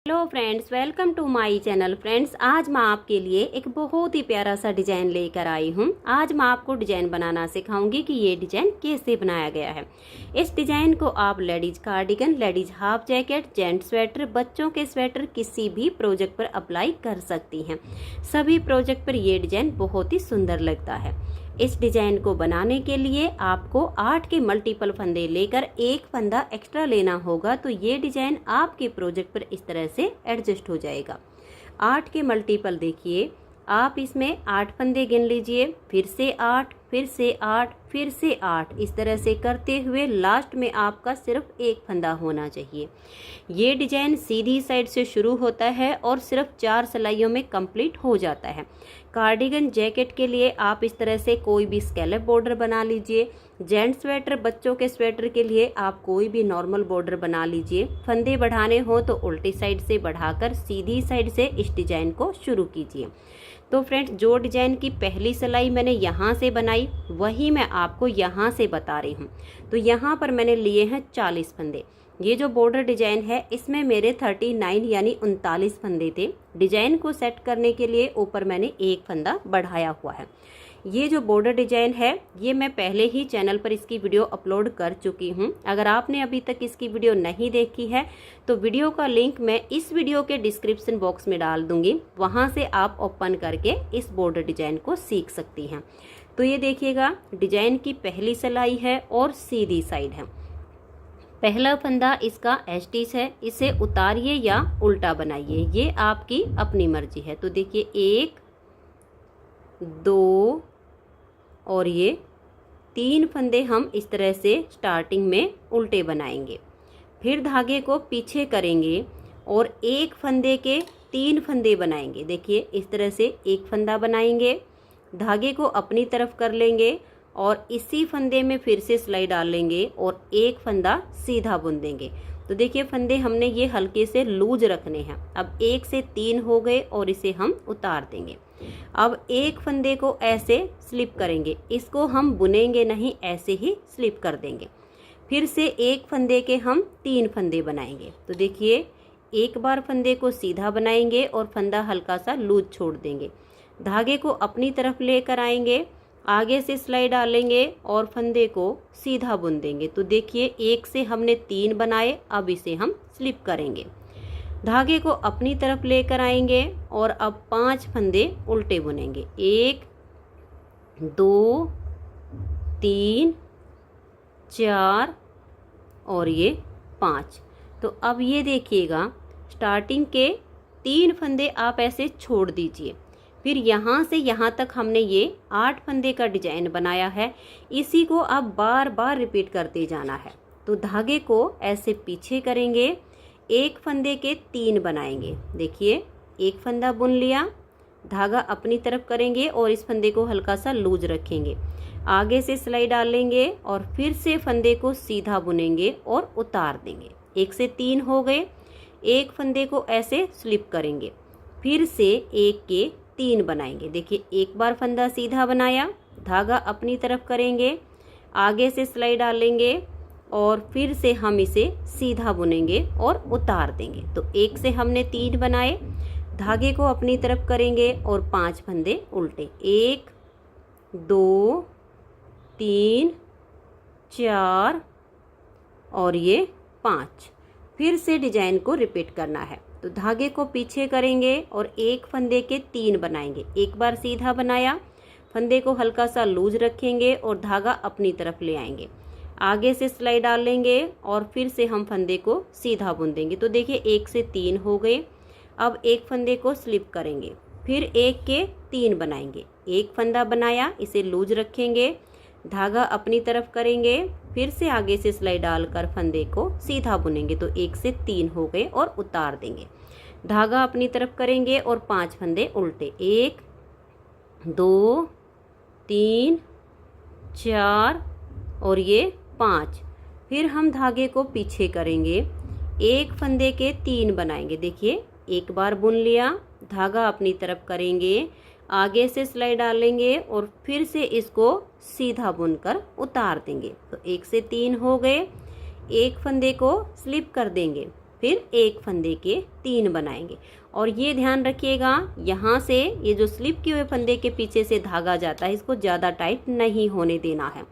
Hello friends, welcome to my channel. Friends, आज मैं आपके लिए एक बहुत ही प्यारा सा डिजाइन लेकर आई हूँ। आज मैं आपको डिजाइन बनाना सिखाऊंगी कि ये डिजाइन कैसे बनाया गया है। इस डिजाइन को आप ladies cardigan, ladies half jacket, gents sweater, बच्चों के स्वेटर किसी भी प्रोजेक्ट पर अप्लाई कर सकती हैं। सभी प्रोजेक्ट पर ये डिजाइन बहुत ही सुंदर लगता है। इस डिजाइन को बनाने के लिए आपको 8 के मल्टीपल फंदे लेकर एक फंदा एक्स्ट्रा लेना होगा, तो ये डिजाइन आपके प्रोजेक्ट पर इस तरह से एडजस्ट हो जाएगा। 8 के मल्टीपल देखिए, आप इसमें 8 फंदे गिन लीजिए, फिर से 8, फिर से 8, फिर से 8, इस तरह से करते हुए लास्ट में आपका सिर्फ एक फंदा होना चाहिए। ये डिजाइन सीधी साइड से शुरू होता है और सिर्फ 4 सिलाइयों में कंप्लीट हो जाता है। कार्डिगन जैकेट के लिए आप इस तरह से कोई भी स्कैलप बॉर्डर बना लीजिए। जेंट्स स्वेटर, बच्चों के स्वेटर के लिए आप कोई भी नॉर्मल बॉर्डर बना लीजिए। फंदे बढ़ाने हो तो उल्टी साइड से बढ़ाकर सीधी साइड से इस डिजाइन को शुरू कीजिए। तो फ्रेंड्स, जो डिजाइन की पहली सिलाई मैंने यहाँ से बनाई वही मैं आपको यहाँ से बता रही हूँ। तो यहाँ पर मैंने लिए हैं 40 फंदे। ये जो बॉर्डर डिजाइन है इसमें मेरे 39 यानी 39 फंदे थे। डिजाइन को सेट करने के लिए ऊपर मैंने एक फंदा बढ़ाया हुआ है। ये जो बॉर्डर डिजाइन है ये मैं पहले ही चैनल पर इसकी वीडियो अपलोड कर चुकी हूँ। अगर आपने अभी तक इसकी वीडियो नहीं देखी है तो वीडियो का लिंक मैं इस वीडियो के डिस्क्रिप्शन बॉक्स में डाल दूंगी, वहां से आप ओपन करके इस बॉर्डर डिजाइन को सीख सकती हैं। तो ये देखिएगा, डिजाइन की पहली सिलाई है और सीधी साइड है। पहला फंदा इसका एस्टिच है, इसे उतारिए या उल्टा बनाइए, ये आपकी अपनी मर्जी है। तो देखिए 1, 2 और ये 3 फंदे हम इस तरह से स्टार्टिंग में उल्टे बनाएंगे। फिर धागे को पीछे करेंगे और एक फंदे के 3 फंदे बनाएंगे। देखिए इस तरह से एक फंदा बनाएंगे, धागे को अपनी तरफ कर लेंगे और इसी फंदे में फिर से सिलाई डाल लेंगे और एक फंदा सीधा बुन देंगे। तो देखिए फंदे हमने ये हल्के से लूज रखने हैं। अब 1 से 3 हो गए और इसे हम उतार देंगे। अब एक फंदे को ऐसे स्लिप करेंगे, इसको हम बुनेंगे नहीं, ऐसे ही स्लिप कर देंगे। फिर से एक फंदे के हम 3 फंदे बनाएंगे। तो देखिए एक बार फंदे को सीधा बनाएंगे और फंदा हल्का सा लूज छोड़ देंगे, धागे को अपनी तरफ लेकर आएंगे, आगे से सिलाई डालेंगे और फंदे को सीधा बुन देंगे। तो देखिए 1 से हमने 3 बनाए, अब इसे हम स्लिप करेंगे, धागे को अपनी तरफ लेकर आएंगे और अब 5 फंदे उल्टे बुनेंगे। 1, 2, 3, 4 और ये 5। तो अब ये देखिएगा, स्टार्टिंग के 3 फंदे आप ऐसे छोड़ दीजिए। फिर यहाँ से यहाँ तक हमने ये 8 फंदे का डिजाइन बनाया है, इसी को आप बार बार रिपीट करते जाना है। तो धागे को ऐसे पीछे करेंगे, एक फंदे के 3 बनाएंगे। देखिए एक फंदा बुन लिया, धागा अपनी तरफ करेंगे और इस फंदे को हल्का सा लूज रखेंगे, आगे से सिलाई डालेंगे और फिर से फंदे को सीधा बुनेंगे और उतार देंगे। 1 से 3 हो गए, एक फंदे को ऐसे स्लिप करेंगे, फिर से 1 के 3 बनाएंगे। देखिए एक बार फंदा सीधा बनाया, धागा अपनी तरफ करेंगे, आगे से सिलाई डालेंगे और फिर से हम इसे सीधा बुनेंगे और उतार देंगे। तो 1 से हमने 3 बनाए, धागे को अपनी तरफ करेंगे और 5 फंदे उल्टे। 1, 2, 3, 4 और ये 5। फिर से डिजाइन को रिपीट करना है। तो धागे को पीछे करेंगे और एक फंदे के 3 बनाएंगे। एक बार सीधा बनाया, फंदे को हल्का सा लूज रखेंगे और धागा अपनी तरफ ले आएंगे, आगे से सिलाई डाल लेंगे और फिर से हम फंदे को सीधा बुन देंगे। तो देखिए 1 से 3 हो गए। अब एक फंदे को स्लिप करेंगे, फिर 1 के 3 बनाएंगे। एक फंदा बनाया, इसे लूज रखेंगे, धागा अपनी तरफ करेंगे, फिर से आगे से सिलाई डालकर फंदे को सीधा बुनेंगे। तो 1 से 3 हो गए और उतार देंगे, धागा अपनी तरफ करेंगे और 5 फंदे उल्टे। 1, 2, 3, 4 और ये 5। फिर हम धागे को पीछे करेंगे, एक फंदे के 3 बनाएंगे। देखिए एक बार बुन लिया, धागा अपनी तरफ करेंगे, आगे से सिलाई डालेंगे और फिर से इसको सीधा बुनकर उतार देंगे। तो 1 से 3 हो गए, एक फंदे को स्लिप कर देंगे, फिर एक फंदे के 3 बनाएंगे। और ये ध्यान रखिएगा, यहाँ से ये जो स्लिप किए हुए फंदे के पीछे से धागा जाता है, इसको ज़्यादा टाइट नहीं होने देना है।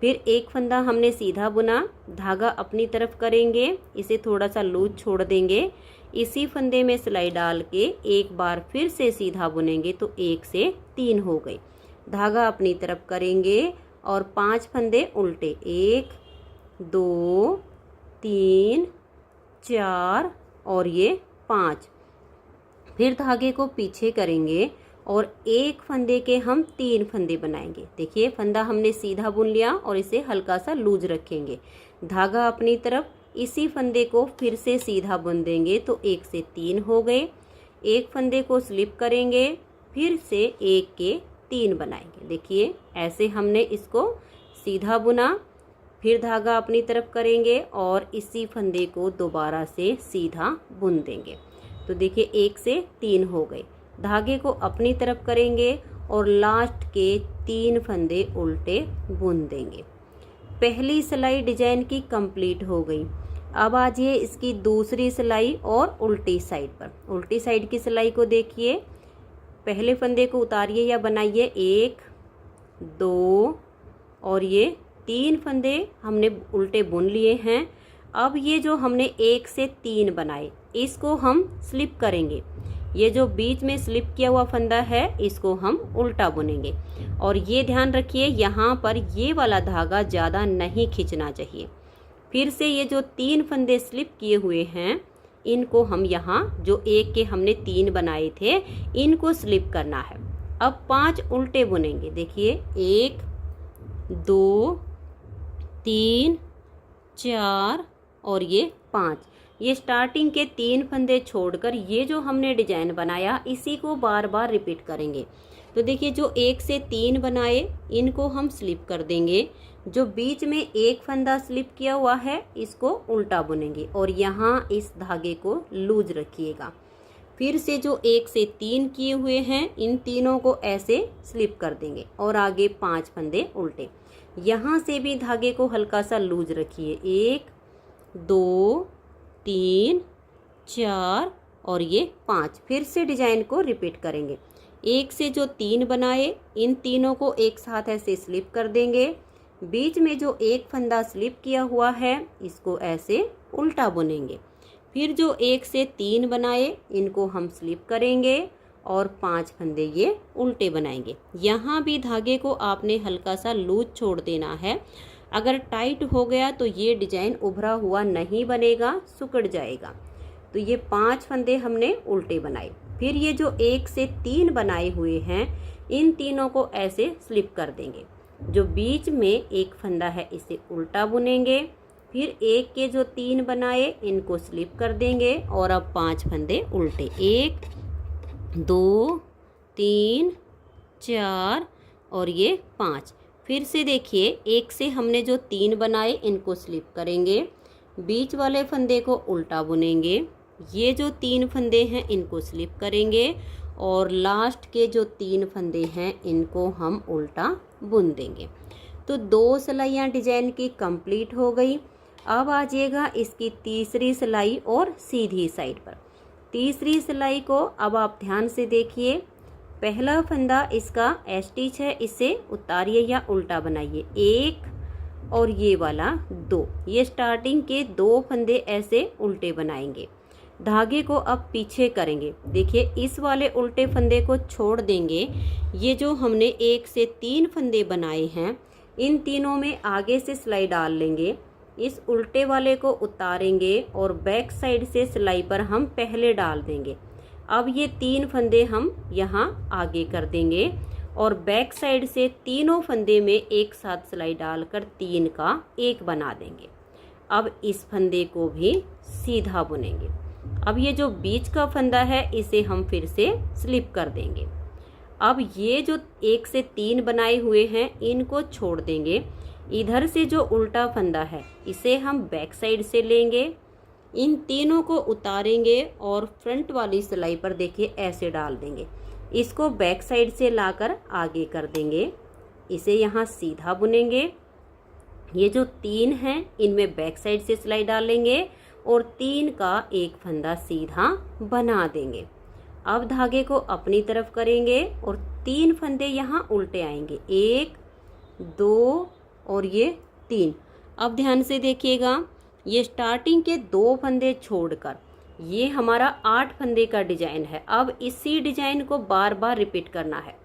फिर एक फंदा हमने सीधा बुना, धागा अपनी तरफ करेंगे, इसे थोड़ा सा लूज छोड़ देंगे, इसी फंदे में सिलाई डाल के एक बार फिर से सीधा बुनेंगे तो 1 से 3 हो गई। धागा अपनी तरफ करेंगे और 5 फंदे उल्टे, 1 2 3 4 और ये 5। फिर धागे को पीछे करेंगे और एक फंदे के हम 3 फंदे बनाएंगे। देखिए फंदा हमने सीधा बुन लिया और इसे हल्का सा लूज रखेंगे, धागा अपनी तरफ, इसी फंदे को फिर से सीधा बुन देंगे तो 1 से 3 हो गए। एक फंदे को स्लिप करेंगे, फिर से 1 के 3 बनाएंगे। देखिए ऐसे हमने इसको सीधा बुना, फिर धागा अपनी तरफ करेंगे और इसी फंदे को दोबारा से सीधा बुन देंगे। तो देखिए 1 से 3 हो गए। धागे को अपनी तरफ करेंगे और लास्ट के 3 फंदे उल्टे बुन देंगे। पहली सिलाई डिजाइन की कंप्लीट हो गई। अब आ जाइए इसकी दूसरी सिलाई और उल्टी साइड पर। उल्टी साइड की सिलाई को देखिए, पहले फंदे को उतारिए या बनाइए, 1 2 और ये 3 फंदे हमने उल्टे बुन लिए हैं। अब ये जो हमने 1 से 3 बनाए, इसको हम स्लिप करेंगे। ये जो बीच में स्लिप किया हुआ फंदा है, इसको हम उल्टा बुनेंगे। और ये ध्यान रखिए, यहाँ पर ये वाला धागा ज़्यादा नहीं खींचना चाहिए। फिर से ये जो 3 फंदे स्लिप किए हुए हैं, इनको हम यहाँ जो 1 के हमने 3 बनाए थे, इनको स्लिप करना है। अब 5 उल्टे बुनेंगे। देखिए 1 2 3 4 और ये 5। ये स्टार्टिंग के 3 फंदे छोड़कर ये जो हमने डिजाइन बनाया, इसी को बार बार रिपीट करेंगे। तो देखिए जो 1 से 3 बनाए, इनको हम स्लिप कर देंगे। जो बीच में एक फंदा स्लिप किया हुआ है, इसको उल्टा बुनेंगे और यहाँ इस धागे को लूज रखिएगा। फिर से जो 1 से 3 किए हुए हैं, इन तीनों को ऐसे स्लिप कर देंगे और आगे 5 फंदे उल्टे। यहाँ से भी धागे को हल्का सा लूज रखिए, 1 2 3 4 और ये 5। फिर से डिजाइन को रिपीट करेंगे। 1 से जो 3 बनाए, इन तीनों को एक साथ ऐसे स्लिप कर देंगे। बीच में जो एक फंदा स्लिप किया हुआ है, इसको ऐसे उल्टा बुनेंगे। फिर जो 1 से 3 बनाए, इनको हम स्लिप करेंगे और 5 फंदे ये उल्टे बनाएंगे। यहाँ भी धागे को आपने हल्का सा लूज छोड़ देना है। अगर टाइट हो गया तो ये डिजाइन उभरा हुआ नहीं बनेगा, सिकुड़ जाएगा। तो ये 5 फंदे हमने उल्टे बनाए। फिर ये जो 1 से 3 बनाए हुए हैं, इन तीनों को ऐसे स्लिप कर देंगे। जो बीच में एक फंदा है, इसे उल्टा बुनेंगे। फिर 1 के जो 3 बनाए, इनको स्लिप कर देंगे और अब 5 फंदे उल्टे, 1 2 3 4 और ये 5। फिर से देखिए 1 से हमने जो 3 बनाए, इनको स्लिप करेंगे। बीच वाले फंदे को उल्टा बुनेंगे। ये जो 3 फंदे हैं, इनको स्लिप करेंगे और लास्ट के जो 3 फंदे हैं, इनको हम उल्टा बुन देंगे। तो 2 सिलाइयाँ डिजाइन की कंप्लीट हो गई। अब आ जाइएगा इसकी तीसरी सिलाई और सीधी साइड पर। तीसरी सिलाई को अब आप ध्यान से देखिए। पहला फंदा इसका स्टिच है, इसे उतारिए या उल्टा बनाइए, 1 और ये वाला 2। ये स्टार्टिंग के 2 फंदे ऐसे उल्टे बनाएंगे। धागे को अब पीछे करेंगे। देखिए इस वाले उल्टे फंदे को छोड़ देंगे। ये जो हमने 1 से 3 फंदे बनाए हैं, इन तीनों में आगे से सिलाई डाल लेंगे। इस उल्टे वाले को उतारेंगे और बैक साइड से सिलाई पर हम पहले डाल देंगे। अब ये 3 फंदे हम यहाँ आगे कर देंगे और बैक साइड से तीनों फंदे में एक साथ सिलाई डालकर 3 का 1 बना देंगे। अब इस फंदे को भी सीधा बुनेंगे। अब ये जो बीच का फंदा है, इसे हम फिर से स्लिप कर देंगे। अब ये जो 1 से 3 बनाए हुए हैं, इनको छोड़ देंगे। इधर से जो उल्टा फंदा है, इसे हम बैक साइड से लेंगे। इन तीनों को उतारेंगे और फ्रंट वाली सिलाई पर देखिए ऐसे डाल देंगे। इसको बैक साइड से लाकर आगे कर देंगे। इसे यहाँ सीधा बुनेंगे। ये जो 3 हैं, इनमें बैक साइड से सिलाई डालेंगे और 3 का एक फंदा सीधा बना देंगे। अब धागे को अपनी तरफ करेंगे और 3 फंदे यहाँ उल्टे आएंगे, 1 2 और ये 3। अब ध्यान से देखिएगा, ये स्टार्टिंग के 2 फंदे छोड़कर ये हमारा 8 फंदे का डिजाइन है। अब इसी डिजाइन को बार बार रिपीट करना है।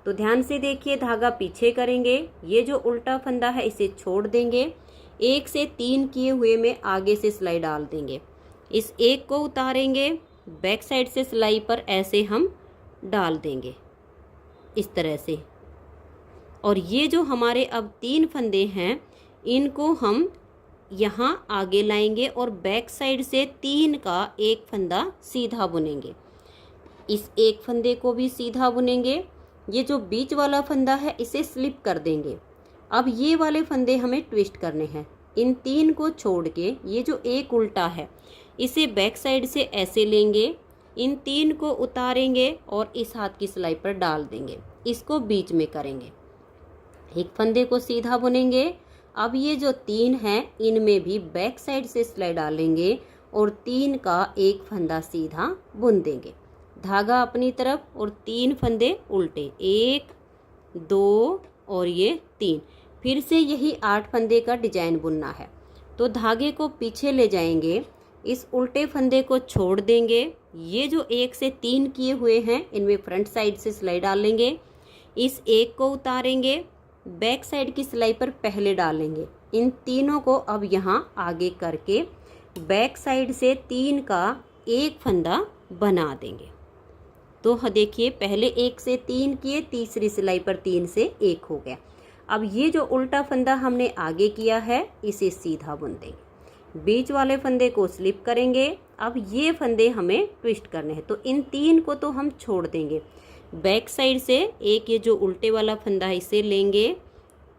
तो ध्यान से देखिए, धागा पीछे करेंगे, ये जो उल्टा फंदा है इसे छोड़ देंगे, 1 से 3 किए हुए में आगे से सिलाई डाल देंगे। इस एक को उतारेंगे, बैक साइड से सिलाई पर ऐसे हम डाल देंगे इस तरह से। और ये जो हमारे अब 3 फंदे हैं इनको हम यहाँ आगे लाएंगे और बैक साइड से 3 का एक फंदा सीधा बुनेंगे। इस एक फंदे को भी सीधा बुनेंगे। ये जो बीच वाला फंदा है इसे स्लिप कर देंगे। अब ये वाले फंदे हमें ट्विस्ट करने हैं। इन 3 को छोड़ के ये जो एक उल्टा है इसे बैक साइड से ऐसे लेंगे, इन 3 को उतारेंगे और इस हाथ की सिलाई पर डाल देंगे। इसको बीच में करेंगे, एक फंदे को सीधा बुनेंगे। अब ये जो 3 हैं इनमें भी बैक साइड से सिलाई डालेंगे और 3 का एक फंदा सीधा बुन देंगे। धागा अपनी तरफ और 3 फंदे उल्टे, 1 2 और ये 3। फिर से यही 8 फंदे का डिजाइन बुनना है। तो धागे को पीछे ले जाएंगे, इस उल्टे फंदे को छोड़ देंगे, ये जो 1 से 3 किए हुए हैं इनमें फ्रंट साइड से सिलाई डालेंगे। इस एक को उतारेंगे, बैक साइड की सिलाई पर पहले डालेंगे। इन तीनों को अब यहाँ आगे करके बैक साइड से 3 का एक फंदा बना देंगे। तो देखिए, पहले 1 से 3 किए, तीसरी सिलाई पर 3 से 1 हो गया। अब ये जो उल्टा फंदा हमने आगे किया है इसे सीधा बुन देंगे, बीच वाले फंदे को स्लिप करेंगे। अब ये फंदे हमें ट्विस्ट करने हैं, तो इन 3 को तो हम छोड़ देंगे। बैक साइड से एक ये जो उल्टे वाला फंदा है इसे लेंगे,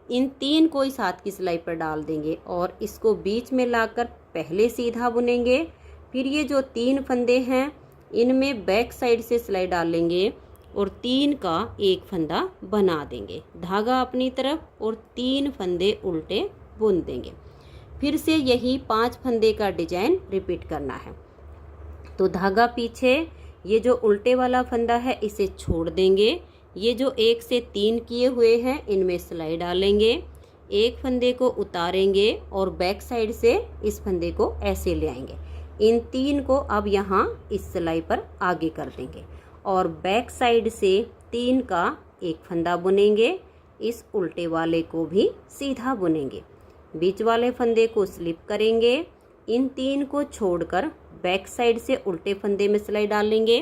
इन 3 को इस हाथ की सिलाई पर डाल देंगे और इसको बीच में लाकर पहले सीधा बुनेंगे। फिर ये जो 3 फंदे हैं इनमें बैक साइड से सिलाई डालेंगे और 3 का एक फंदा बना देंगे। धागा अपनी तरफ और 3 फंदे उल्टे बुन देंगे। फिर से यही 5 फंदे का डिजाइन रिपीट करना है। तो धागा पीछे, ये जो उल्टे वाला फंदा है इसे छोड़ देंगे, ये जो 1 से 3 किए हुए हैं इनमें सिलाई डालेंगे, एक फंदे को उतारेंगे और बैक साइड से इस फंदे को ऐसे ले आएंगे। इन 3 को अब यहाँ इस सिलाई पर आगे कर देंगे और बैक साइड से 3 का एक फंदा बुनेंगे। इस उल्टे वाले को भी सीधा बुनेंगे, बीच वाले फंदे को स्लिप करेंगे, इन 3 को छोड़कर बैक साइड से उल्टे फंदे में सिलाई डालेंगे,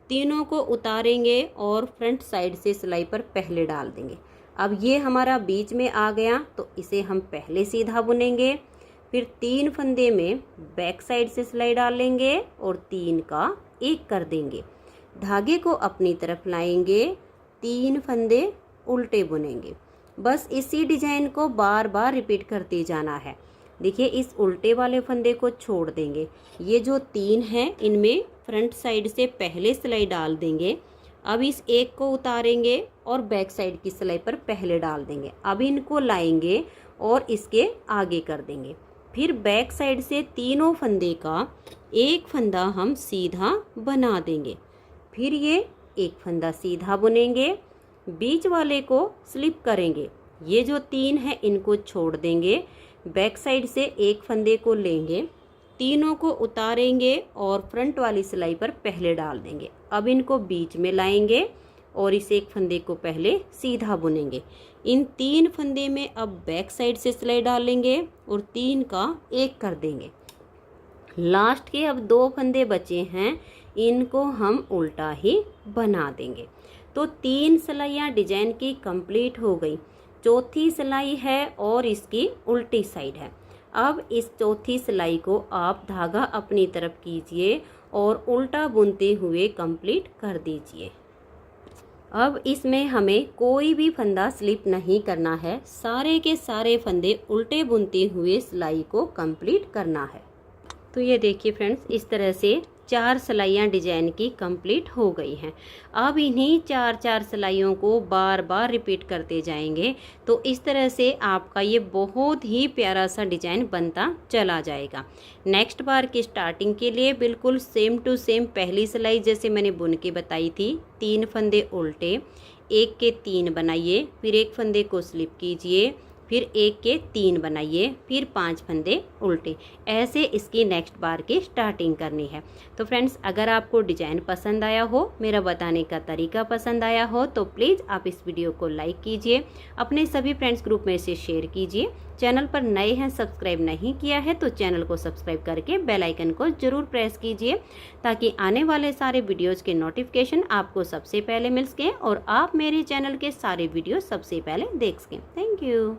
तीनों को उतारेंगे और फ्रंट साइड से सिलाई पर पहले डाल देंगे। अब ये हमारा बीच में आ गया तो इसे हम पहले सीधा बुनेंगे। फिर 3 फंदे में बैक साइड से सिलाई डालेंगे और 3 का एक कर देंगे। धागे को अपनी तरफ लाएंगे, 3 फंदे उल्टे बुनेंगे। बस इसी डिजाइन को बार बार रिपीट करते जाना है। देखिए, इस उल्टे वाले फंदे को छोड़ देंगे, ये जो 3 हैं इनमें फ्रंट साइड से पहले सिलाई डाल देंगे। अब इस एक को उतारेंगे और बैक साइड की सिलाई पर पहले डाल देंगे। अब इनको लाएंगे और इसके आगे कर देंगे। फिर बैक साइड से तीनों फंदे का एक फंदा हम सीधा बना देंगे। फिर ये एक फंदा सीधा बुनेंगे, बीच वाले को स्लिप करेंगे, ये जो 3 हैं इनको छोड़ देंगे, बैक साइड से एक फंदे को लेंगे, तीनों को उतारेंगे और फ्रंट वाली सिलाई पर पहले डाल देंगे। अब इनको बीच में लाएंगे और इस एक फंदे को पहले सीधा बुनेंगे। इन 3 फंदे में अब बैक साइड से सिलाई डालेंगे और 3 का एक कर देंगे। लास्ट के अब 2 फंदे बचे हैं, इनको हम उल्टा ही बना देंगे। तो 3 सिलाइयाँ डिजाइन की कंप्लीट हो गई। चौथी सिलाई है और इसकी उल्टी साइड है। अब इस चौथी सिलाई को आप धागा अपनी तरफ कीजिए और उल्टा बुनते हुए कंप्लीट कर दीजिए। अब इसमें हमें कोई भी फंदा स्लिप नहीं करना है, सारे के सारे फंदे उल्टे बुनते हुए सिलाई को कंप्लीट करना है। तो ये देखिए फ्रेंड्स, इस तरह से 4 सिलाइयाँ डिजाइन की कंप्लीट हो गई हैं। अब इन्हीं 4 सिलाइयों को बार बार रिपीट करते जाएंगे तो इस तरह से आपका ये बहुत ही प्यारा सा डिजाइन बनता चला जाएगा। नेक्स्ट बार की स्टार्टिंग के लिए बिल्कुल सेम टू सेम पहली सिलाई जैसे मैंने बुन के बताई थी, 3 फंदे उल्टे, 1 के 3 बनाइए, फिर 1 फंदे को स्लिप कीजिए, फिर 1 के 3 बनाइए, फिर 5 फंदे उल्टे। ऐसे इसकी नेक्स्ट बार की स्टार्टिंग करनी है। तो फ्रेंड्स, अगर आपको डिजाइन पसंद आया हो, मेरा बताने का तरीका पसंद आया हो तो प्लीज़ आप इस वीडियो को लाइक कीजिए, अपने सभी फ्रेंड्स ग्रुप में इसे शेयर कीजिए। चैनल पर नए हैं, सब्सक्राइब नहीं किया है तो चैनल को सब्सक्राइब करके बेल आइकन को जरूर प्रेस कीजिए ताकि आने वाले सारे वीडियोज़ के नोटिफिकेशन आपको सबसे पहले मिल सकें और आप मेरे चैनल के सारे वीडियो सबसे पहले देख सकें। Thank you.